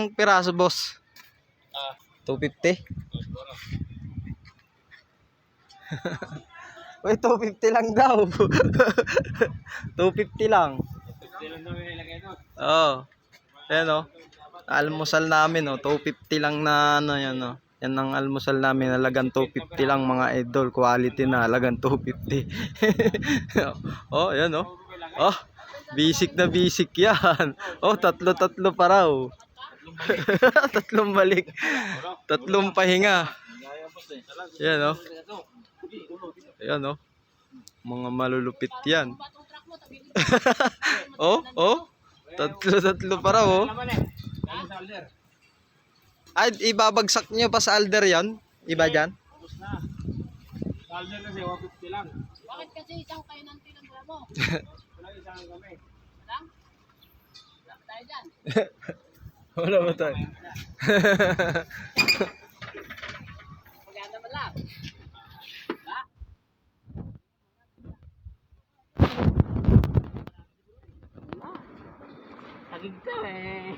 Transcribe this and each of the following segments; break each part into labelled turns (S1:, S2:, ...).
S1: isang piraso, boss? 250? Uy, 250 lang daw. 250 lang. Oo. Ayan o. Almusal namin o. 250 lang na ano yan o. Yan ang almusal namin. Halagang 250 lang mga idol. Quality na. Halagang 250. Oh, ayan o. Oh, basic na basic yan. Oh, tatlo pa raw. Tatlong balik. Tatlong pahinga. Ayan o. Ayan o. Mga malulupit yan. Oh, oh. Tatlo pa raw oh. Ay, ibabagsak nyo pa sa alder yan? Iba dyan?
S2: Alder kasi 150 lang.
S3: Bakit kasi isang kayo ng tinagura mo?
S2: Wala isang kami.
S3: Lang? Wala pa tayo dyan.
S1: Wala ba tayo?
S3: Maganda ba lang? Ha? Tagig ka eh.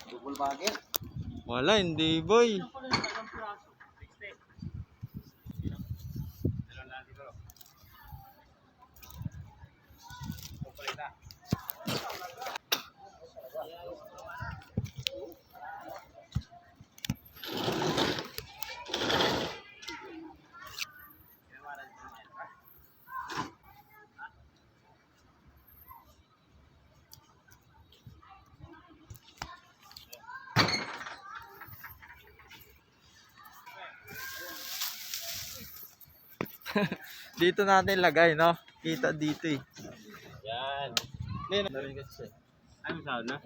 S2: Double bucket.
S1: Wala, hindi boy. Dito natin lagay, no? Kita dito eh.
S2: Yan. Hindi na rin kasi. Ay, masaw na?